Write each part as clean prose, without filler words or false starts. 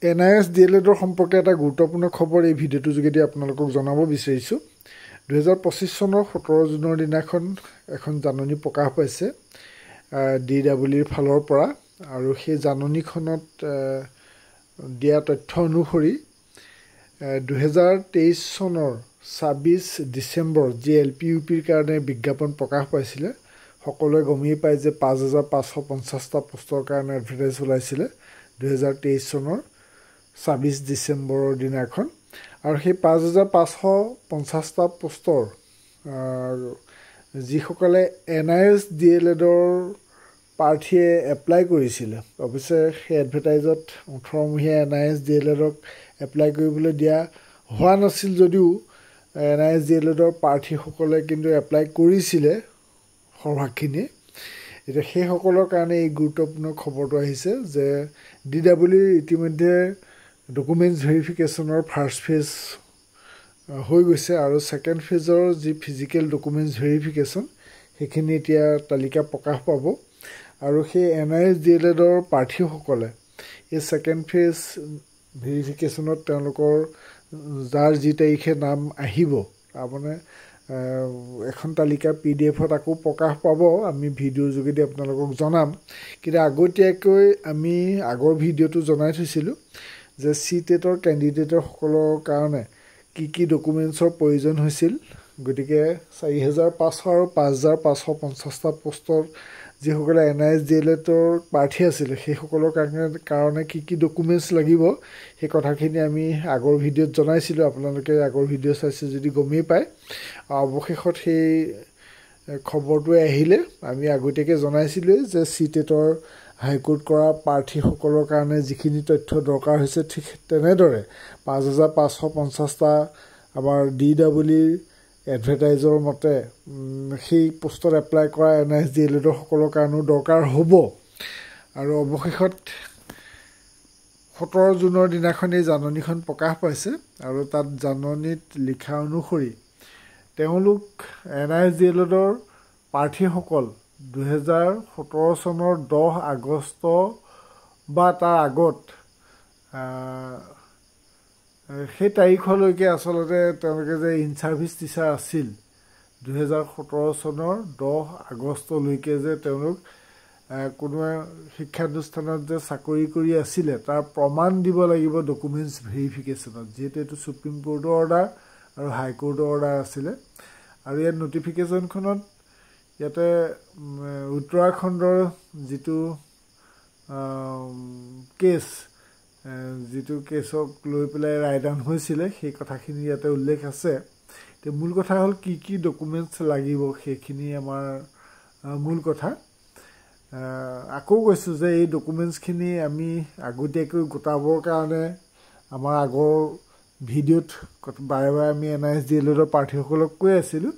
NIS DLEDৰ সম্পৰ্কে এটা গুৰুত্বপূৰ্ণ খবৰ এই ভিডিঅ'টোৰ যোগেদি আপোনালোকক জনাব বিচাৰিছোঁ 2025 চনৰ 17 জুনৰ দিনাখন এখন জাননী প্ৰকাশ পাইছে DWৰ ফালৰ পৰা আৰু সেই জাননীখনত দিয়া তথ্য অনুসৰি 2023 চনৰ 26 ডিসেম্বৰ যি LPUPৰ কাৰণে বিজ্ঞাপন প্ৰকাশ পাইছিলে সকলোৱে গমেই পায় যে 5550টা পোষ্টৰ কাৰণে এডভাৰটাইজ ওলাইছিলে 2023 চনৰ 26 ডিসেম্বৰৰ দিনাখন আৰু সেই 5550টা পোষ্টৰ যিসকলে NIS DLEDৰ প্ৰাৰ্থীয়ে এপ্লাই কৰিছিল অৱশ্যে সেই এডভাৰটাইজত 18 মহীয়া NIS DLEDক এপ্লাই কৰিবলৈ দিয়া হোৱা নাছিল যদিও NIS DLEDৰ প্ৰাৰ্থীসকলে কিন্তু এপ্লাই কৰিছিলে সৰহখিনি এটা সেই সকলৰ কাৰণে এই গুৰুত্বপূৰ্ণ খবৰটো আহিছে যে DWৰ ইতিমধ্যে ডকুমেন্টছ ভেৰিফিকেশনৰ ফাৰ্স্ট ফেজ হৈ গৈছে আৰু সেকেন্ড ফেজৰ যি ফিজিক্যাল ডকুমেন্টছ ভেৰিফিকেশন সেইখিনি এতিয়া তালিকা প্ৰকাশ পাব আৰু সেই NIS DLEDৰ প্ৰাৰ্থীসকলে এই সেকেন্ড ফেজ ভেৰিফিকেশনত তেওঁলোকৰ যাৰ যি তাৰিখে নাম আহিব তাৰমানে এখন তালিকা PDF-ত আকৌ প্ৰকাশ পাব আমি ভিডিঅ'ৰ যোগেদি আপোনালোকক জনাম কিন্তু আগতীয়াকৈ আমি আগৰ ভিডিঅ'টো জনাই থৈছিলোঁ যে CTETৰ ক্যান্ডিডেটৰ সকলৰ কাৰণে কি ডকুমেন্টছৰ প্ৰয়োজন হৈছিল গতিকে 4500 আৰু 5550টা পোষ্টৰ যিসকলে NIS DLEDৰ প্ৰাৰ্থী আছিল সেই সকলৰ কাৰণে কি ডকুমেন্টছ লাগিব সেই কথাখিনি আমি আগৰ ভিডিঅ'ত জনাইছিলোঁ আপোনালোকে আগৰ ভিডিঅ' চাইছে যদি গমেই পায় অৱশেষত সেই খবৰটো আহিলে আমি আগতীয়াকৈ জনাইছিলোঁ যে CTETৰ হাইকোৰ্ট কৰা প্ৰাৰ্থীসকলৰ কাৰণে যিখিনি তথ্য দৰকাৰ হৈছে ঠিক তেনেদৰে 5550টা আমাৰ DWৰ এডভাৰটাইজৰ মতে সেই পোষ্টত এপ্লাই কৰা NIS DLEDৰ সকলৰ কাৰণেও দৰকাৰ হ'ব আৰু অৱশেষত 17 জুনৰ দিনাখন এই জাননীখন প্ৰকাশ পাইছে আৰু তাত জাননীত লিখা অনুসৰি তেওঁলোক NIS DLEDৰ প্ৰাৰ্থীসকল 2017 চনৰ 10 আগষ্ট বা তাৰ আগত সেই তাৰিখলৈকে আচলতে তেওঁলোকে যে ইন সাৰ্ভিস টিচাৰ আছিল 2017 চনৰ 10 আগষ্টলৈকে যে তেওঁলোক কোনো শিক্ষানুষ্ঠানত যে চাকৰি কৰি আছিল তাৰ প্ৰমাণ দিব লাগিব ডকুমেন্টছ ভেৰিফিকেশনত যেটো এটো সুপ্ৰিম কোৰ্টৰ অৰ্ডাৰ আৰু হাই কোৰ্টৰ অৰ্ডাৰ আছিল আৰু ইয়াৰ নটিফিকেশনখনত ইয়াতে উত্তৰাখণ্ডৰ যিটো কেছ যিটো কেছক লৈ পেলাই ৰায়দান হৈছিল সেই কথাখিনি ইয়াতে উল্লেখ আছে তে মূল কথা হল কি ডকুমেন্টছ লাগিব সেইখিনি আমাৰ মূল কথা আকৌ কৈছো যে এই ডকুমেন্টছখিনি আমি আগতীয়াকৈ গোটাবৰ কাৰণে আমাৰ আগৰ ভিডিঅ'ত বাৰে বাৰে আমি NIS DLEDৰ প্ৰাৰ্থীসকলক কৈ আছিলোঁ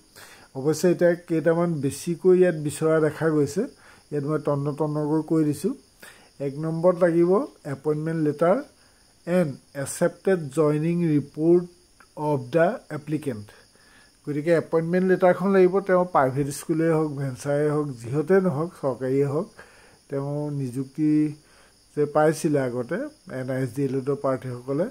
অৱশ্যে এটা কেইটামান বেছিকৈ ইয়াত বিচৰা দেখা গৈছে ইয়াত মই তন্নকৈ কৈ দিছোঁ এক নম্বৰ লাগিব appointment letter and accepted joining report of the applicant গতিকে এপইন্টমেন্ট লেটাৰখন লাগিব তেওঁ প্ৰাইভেট স্কুলে হওক ভেঞ্চাৰে হওক যিহতে নহওক চৰকাৰীয়ে হওক তেওঁ নিযুক্তি যে পাইছিল আগতে NIS DLEDৰ প্ৰাৰ্থীসকলে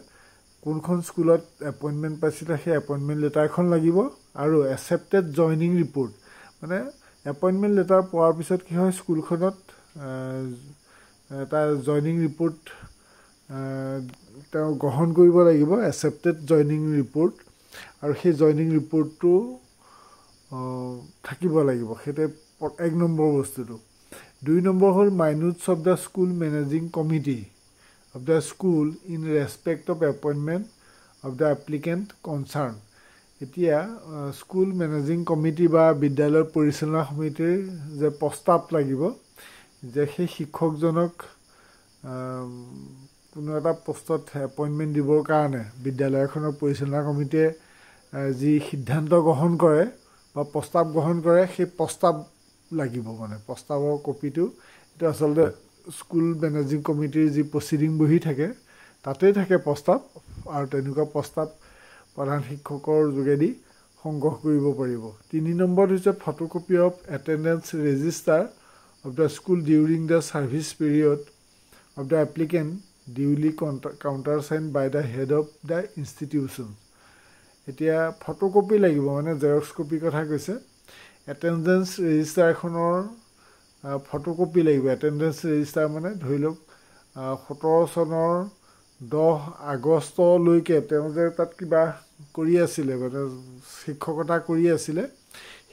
কোনখন স্কুলত এপইন্টমেন্ট পাইছিল সেই এপইন্টমেন্ট লেটাৰখন লাগিব আৰু accepted joining report মানে এপইন্টমেন্ট লেটাৰ পোৱাৰ পিছত কি হয় স্কুলখনত এটা জয়নিং ৰিপোৰ্ট তেওঁ গ্ৰহণ কৰিব লাগিব accepted joining report আৰু সেই জয়নিং ৰিপোৰ্টটো থাকিব লাগিব হেতে এক নম্বৰ বস্তুটো দুই number hall minutes of the school managing committee of the school in respect of appointment of the applicant concerned এতিয়া স্কুল মেনেজিং কমিটি বা বিদ্যালয় পৰিচালনা সমিতিৰ যে প্ৰস্তাৱ লাগিব যে সেই শিক্ষকজনক কোনো এটা পোষ্টত এপইন্টমেন্ট দিবৰ কাৰণে বিদ্যালয়খনৰ পৰিচালনা কমিটিয়ে যি সিদ্ধান্ত গ্ৰহণ কৰে বা প্ৰস্তাৱ গ্ৰহণ কৰে সেই প্ৰস্তাৱ লাগিব মানে প্ৰস্তাৱৰ কপিটো এটা আচলতে স্কুল মেনেজিং কমিটিৰ যি প্ৰসিডিং বহি থাকে তাতে থাকে প্ৰস্তাৱ আৰু তেনেকুৱা প্ৰস্তাৱ প্ৰধান শিক্ষকৰ যোগেদি সংগ্ৰহ কৰিব পাৰিব 3 নম্বৰ হৈছে photocopy of attendance register of the school during the service period of the applicant duly countersigned by the head of the institution. এতিয়া ফটোকপি লাগিব মানে জেৰক্স কপি কথা কৈছে এটেণ্ডেন্স ৰেজিষ্টাৰ এখনৰ ফটোকপি লাগিব এটেণ্ডেন্স ৰেজিষ্টাৰ মানে ধৰি লওক 17 চনৰ 10 আগষ্টলৈকে তেওঁ যে তাত কিবা কৰি আছিলে মানে শিক্ষকতা কৰি আছিলে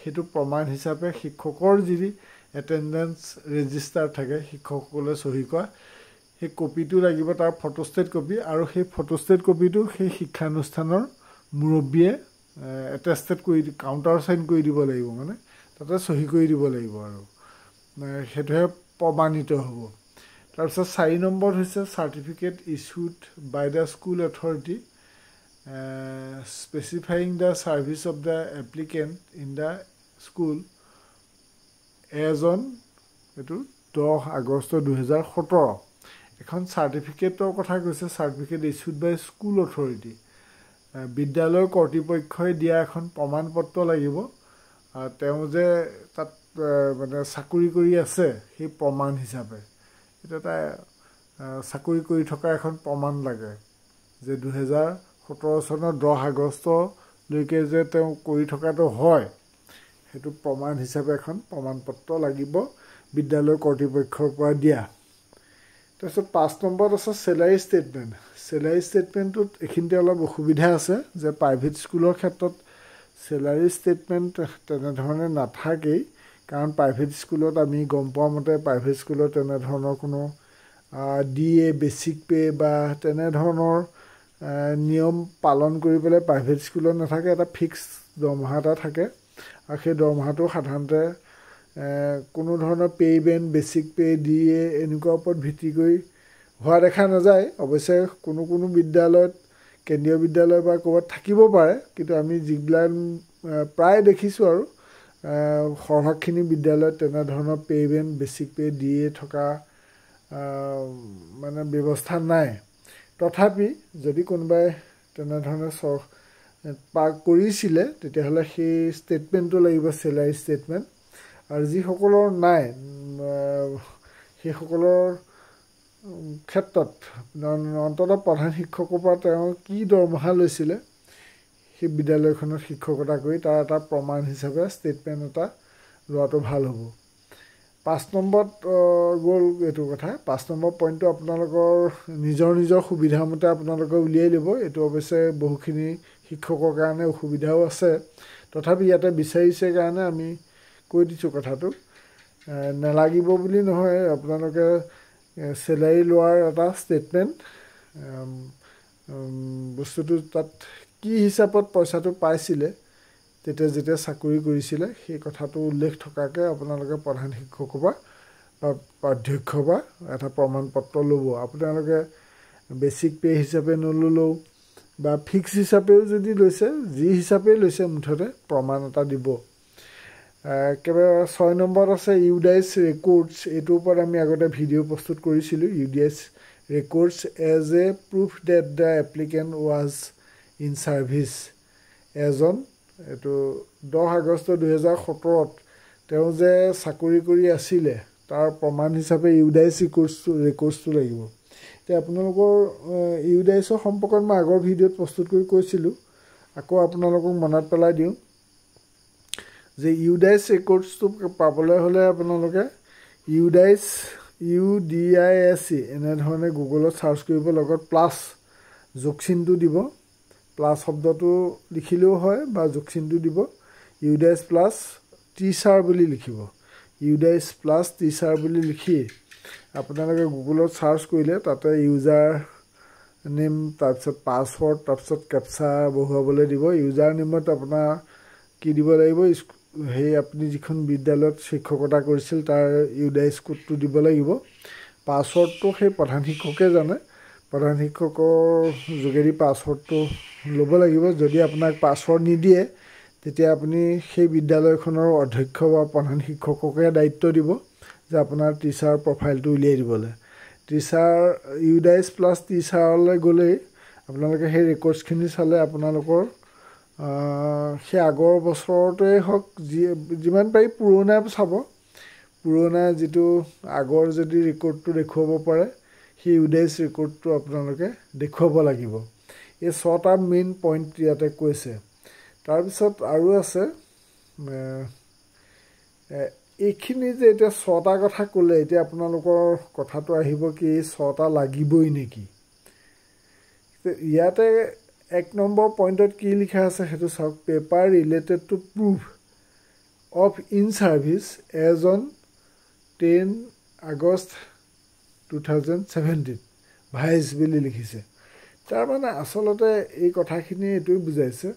সেইটো প্ৰমাণ হিচাপে শিক্ষকৰ যি এটেণ্ডেন্স ৰেজিষ্টাৰ থাকে শিক্ষকসকলে চহী কৰা সেই কপিটো লাগিব তাৰ ফটোষ্টেট কপি আৰু সেই ফটোষ্টেট কপিটো সেই শিক্ষানুষ্ঠানৰ মুৰব্বীয়ে এটেষ্টেড কৰি কাউণ্টাৰ চাইন কৰি দিব লাগিব মানে তাতে চহী কৰি দিব লাগিব আৰু সেইটোহে প্ৰমাণিত হ'ব তাৰপিছত 4 নম্বৰ হৈছে certificate issued by the school authority specifying the service of the applicant in the school as on এইটো 10 আগষ্ট 2017 এখন চাৰ্টিফিকেটৰ কথা কৈছে certificate issued by school authority বিদ্যালয়ৰ কৰ্তৃপক্ষই দিয়া এখন প্ৰমাণপত্ৰ লাগিব তেওঁ যে তাত মানে চাকৰি কৰি আছে সেই প্ৰমাণ হিচাপে এটা এটা চাকৰি কৰি থকা এখন প্ৰমাণ লাগে যে 2017 চনৰ 10 আগষ্টলৈকে যে তেওঁ কৰি থকাটো হয় সেইটো প্ৰমাণ হিচাপে এখন প্ৰমাণপত্ৰ লাগিব বিদ্যালয়ৰ কৰ্তৃপক্ষৰ পৰা দিয়া তাৰপিছত 5 নম্বৰত আছে চেলাৰী ষ্টেটমেণ্ট চেলাৰী ষ্টেটমেণ্টটোত এইখিনিতে অলপ অসুবিধা আছে যে প্ৰাইভেট স্কুলৰ ক্ষেত্ৰত চেলাৰী ষ্টেটমেণ্ট তেনেধৰণে নাথাকেই কাৰণ প্ৰাইভেট স্কুলত আমি গম পোৱা মতে প্ৰাইভেট স্কুলত তেনেধৰণৰ কোনো ডিএ বেচিক পে বা তেনেধৰণৰ নিয়ম পালন কৰি পেলাই প্ৰাইভেট স্কুলত নাথাকে এটা ফিক্স দৰমহা এটা থাকে আৰু সেই দৰমহাটো সাধাৰণতে কোনো ধৰণৰ pay band basic pay DA এনেকুৱা ওপৰত ভিত্তি কৰি হোৱা দেখা নাযায় অৱশ্যে কোনো কোনো বিদ্যালয়ত কেন্দ্ৰীয় বিদ্যালয় বা ক'ৰবাত থাকিব পাৰে কিন্তু আমি যিবিলাক প্ৰায় দেখিছোঁ আৰু সৰহখিনি বিদ্যালয়ত তেনেধৰণৰ pay band basic pay DA থকা মানে ব্যৱস্থা নাই তথাপি যদি কোনোবাই তেনেধৰণে পাৰ কৰিছিলে তেতিয়াহ'লে সেই ষ্টেটমেণ্টটো লাগিব চেলাৰী ষ্টেটমেণ্ট আৰু যিসকলৰ নাই সেইসকলৰ ক্ষেত্ৰত অন্ততঃ প্ৰধান শিক্ষকৰ পৰা তেওঁ কি দৰমহা লৈছিলে সেই বিদ্যালয়খনত শিক্ষকতা কৰি তাৰ এটা প্ৰমাণ হিচাপে ষ্টেটমেণ্ট এটা লোৱাটো ভাল হ'ব 5 নম্বৰত গ'ল এইটো কথা 5 নম্বৰ পইণ্টটো আপোনালোকৰ নিজৰ সুবিধা মতে আপোনালোকে উলিয়াই ল'ব এইটো অৱশ্যে বহুখিনি শিক্ষকৰ কাৰণে অসুবিধাও আছে তথাপি ইয়াতে বিচাৰিছে কাৰণে আমি কৈ দিছোঁ কথাটো নালাগিব বুলি নহয় আপোনালোকে চেলাৰী লোৱাৰ এটা ষ্টেটমেণ্ট বস্তুটো তাত কি হিচাপত পইচাটো পাইছিলে তেতিয়া যেতিয়া চাকৰি কৰিছিলে সেই কথাটো উল্লেখ থকাকৈ আপোনালোকে প্ৰধান শিক্ষকৰ পৰা বা অধ্যক্ষৰ পৰা এটা প্ৰমাণপত্ৰ ল'ব আপোনালোকে বেচিক পে হিচাপে নল'লেও বা ফিক্স হিচাপেও যদি লৈছে যি হিচাপেই লৈছে মুঠতে প্ৰমাণ এটা দিব একেবাৰে 6 নম্বৰত আছে ইউডাইচ ৰেকৰ্ডছ এইটোৰ ওপৰত আমি আগতে ভিডিঅ' প্ৰস্তুত কৰিছিলোঁ UDISE records as a proof that the applicant was in service as on এইটো 10 আগষ্ট 2017ত তেওঁ যে চাকৰি কৰি আছিলে তাৰ প্ৰমাণ হিচাপে ইউডাইচ ৰেকৰ্ডছটো লাগিব এতিয়া আপোনালোকৰ ইউডাইচৰ সম্পৰ্কত মই আগৰ ভিডিঅ'ত প্ৰস্তুত কৰি কৈছিলোঁ আকৌ আপোনালোকক মনত পেলাই দিওঁ যে ইউডাইচ ৰেকৰ্ডছটো পাবলৈ হ'লে আপোনালোকে ইউডাইচ UDISC এনেধৰণে গুগলত চাৰ্চ কৰিব লগত প্লাছ যোগচিনটো দিব প্লাছ শব্দটো লিখিলেও হয় বা যোগচিনটো দিব ইউডাইচ প্লাছ টিচাৰ বুলি লিখিব ইউডাইচ প্লাছ টিচাৰ বুলি লিখি আপোনালোকে গুগলত চাৰ্চ কৰিলে তাতে ইউজাৰ নেম তাৰপিছত পাছৱৰ্ড তাৰপিছত কেপচা বহুৱাবলৈ দিব ইউজাৰ নেমত আপোনাৰ কি দিব লাগিব সেই আপুনি যিখন বিদ্যালয়ত শিক্ষকতা কৰিছিল তাৰ ইউডাইচ কোডটো দিব লাগিব পাছৱৰ্ডটো সেই প্ৰধান শিক্ষকে জানে প্ৰধান শিক্ষকৰ যোগেদি পাছৱৰ্ডটো ল'ব লাগিব যদি আপোনাক পাছৱৰ্ড নিদিয়ে তেতিয়া আপুনি সেই বিদ্যালয়খনৰ অধ্যক্ষ বা প্ৰধান শিক্ষককে দায়িত্ব দিব যে আপোনাৰ টিচাৰ প্ৰফাইলটো উলিয়াই দিবলৈ টিচাৰ ইউডাইচ প্লাছ টিচাৰলৈ গ'লেই আপোনালোকে সেই ৰেকৰ্ডছখিনি চালে আপোনালোকৰ সেই আগৰ বছৰতে হওক যিমান পাৰি পুৰণা চাব পুৰণা যিটো আগৰ যদি ৰেকৰ্ডটো দেখুৱাব পাৰে সেই UDIS ৰেকৰ্ডটো আপোনালোকে দেখুৱাব লাগিব এই 6টা মেইন পইণ্ট ইয়াতে কৈছে তাৰপিছত আৰু আছে এইখিনি যে এতিয়া 6টা কথা ক'লে এতিয়া আপোনালোকৰ কথাটো আহিব কি 6টা লাগিবই নেকি ইয়াতে 1 নম্বৰ পইণ্টত কি লিখা আছে সেইটো চাওক paper related to proof of in service as on 10 August 2017 vide বুলি লিখিছে তাৰ মানে আচলতে এই কথাখিনি এইটোই বুজাইছে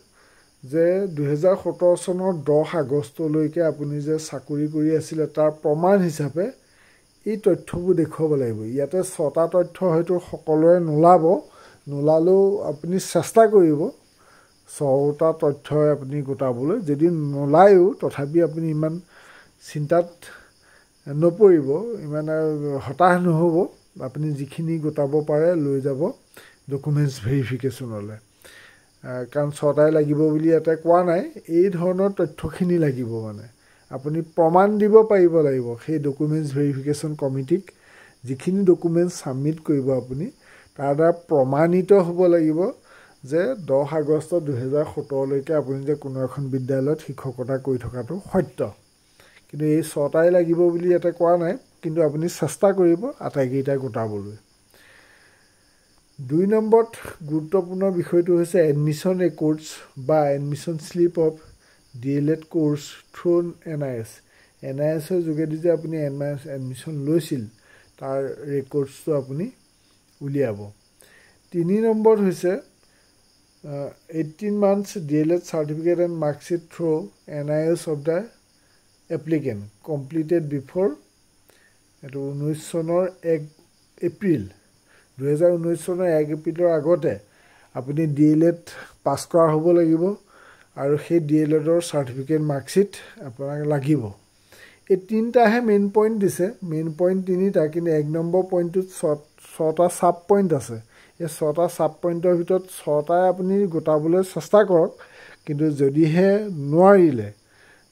যে 2017 চনৰ 10 আগষ্টলৈকে আপুনি যে চাকৰি কৰি আছিল তাৰ প্ৰমাণ হিচাপে এই তথ্যবোৰ দেখুৱাব লাগিব ইয়াতে 6টা তথ্য হয়তো সকলোৱে নোলালেও আপুনি চেষ্টা কৰিব 6টা তথ্যই আপুনি গোটাবলৈ যদি নোলায়ও তথাপি আপুনি ইমান চিন্তাত নপৰিব ইমান হতাশ নহ'ব আপুনি যিখিনি গোটাব পাৰে লৈ যাব ডকুমেণ্টছ ভেৰিফিকেশ্যনলৈ কাৰণ 6টাই লাগিব বুলি ইয়াতে কোৱা নাই এই ধৰণৰ তথ্যখিনি লাগিব মানে আপুনি প্ৰমাণ দিব পাৰিব লাগিব সেই ডকুমেণ্টছ ভেৰিফিকেশ্যন কমিটিক যিখিনি ডকুমেণ্টছ ছাবমিট কৰিব আপুনি তাৰ দ্বাৰা প্ৰমাণিত হ'ব লাগিব যে 10 আগষ্ট 2017লৈকে আপুনি যে কোনো এখন বিদ্যালয়ত শিক্ষকতা কৰি থকাটো সত্য কিন্তু এই 6টাই লাগিব বুলি ইয়াতে কোৱা নাই কিন্তু আপুনি চেষ্টা কৰিব আটাইকেইটা গোটাবলৈ 2 নম্বৰত গুৰুত্বপূৰ্ণ বিষয়টো হৈছে এডমিশ্যন ৰেকৰ্ডছ বা admission slip of DLED course through NISৰ যোগেদি যে আপুনি এডমিশ্যন লৈছিল তাৰ ৰেকৰ্ডছটো আপুনি উলিয়াব 3 নম্বৰত হৈছে 18 months DLED certificate and mark sheet through NIS of the applicant completed before 19 চনৰ 1 এপ্ৰিল 2019 চনৰ 1 এপ্ৰিলৰ আগতে আপুনি DLED পাছ কৰা হ'ব লাগিব আৰু সেই DLEDৰ চাৰ্টিফিকেট মাৰ্কশ্বিট আপোনাক লাগিব এই তিনিটাহে মেইন পইণ্ট দিছে মেইন পইণ্ট তিনিটা কিন্তু 1 নম্বৰ পইণ্টটোত 6টা সাব পইণ্ট আছে এই 6টা সাব পইণ্টৰ ভিতৰত 6টাই আপুনি গোটাবলৈ চেষ্টা কৰক কিন্তু যদিহে নোৱাৰিলে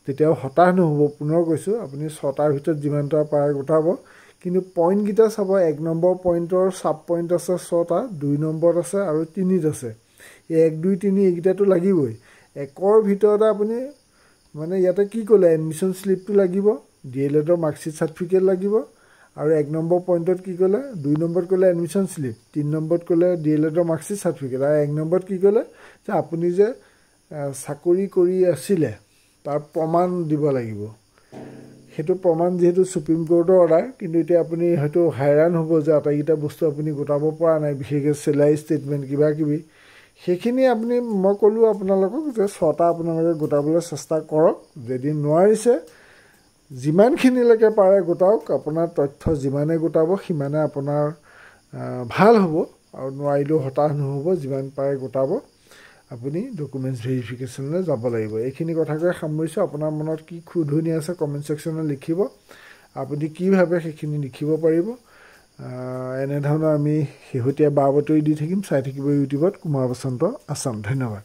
তেতিয়াও হতাশ নহ'ব পুনৰ কৈছোঁ আপুনি 6টাৰ ভিতৰত যিমানটা পাৰে গোটাব কিন্তু পইণ্টকেইটা চাব 1 নম্বৰ পইণ্টৰ সাব পইণ্ট আছে 6টা 2 নম্বৰত আছে আৰু 3ত আছে এই 1 2 3 এইকেইটাটো লাগিবই 1ৰ ভিতৰত আপুনি মানে ইয়াতে কি ক'লে এডমিশ্যন স্লিপটো লাগিব DLEDৰ মাৰ্কশ্বিট চাৰ্টিফিকেট লাগিব আৰু 1 নম্বৰ পইণ্টত কি ক'লে 2 নম্বৰত ক'লে এডমিশ্যন স্লিপ 3 নম্বৰত ক'লে DLEDৰ মাৰ্কশ্বিট চাৰ্টিফিকেট আৰু 1 নম্বৰত কি ক'লে যে আপুনি যে চাকৰি কৰি আছিলে তাৰ প্ৰমাণ দিব লাগিব সেইটো প্ৰমাণ যেহেতু সুপ্ৰিম কোৰ্টৰ অৰ্ডাৰ কিন্তু এতিয়া আপুনি হয়তো হাইৰাণ হ'ব যে আটাইকেইটা বস্তু আপুনি গোটাব পৰা নাই বিশেষকৈ চেলাৰী ষ্টেটমেণ্ট কিবা কিবি সেইখিনি আপুনি মই ক'লোঁ আপোনালোকক যে 6টা আপোনালোকে গোটাবলৈ চেষ্টা কৰক যদি নোৱাৰিছে যিমানখিনিলৈকে পাৰে গোটাওক আপোনাৰ তথ্য যিমানে গোটাব সিমানে আপোনাৰ ভাল হ'ব আৰু নোৱাৰিলেও হতাশ নহ'ব যিমান পাৰে গোটাব আপুনি ডকুমেণ্টছ ভেৰিফিকেশ্যনলৈ যাব লাগিব এইখিনি কথাকৈ সামৰিছোঁ আপোনাৰ মনত কি ক্ষুধনি আছে কমেণ্ট ছেকশ্যনত লিখিব আপুনি কি ভাবে সেইখিনি লিখিব পাৰিব এনেধৰণৰ আমি শেহতীয়া বা বাতৰি দি থাকিম চাই থাকিব ইউটিউবত কুমাৰ বসন্ত আছাম ধন্যবাদ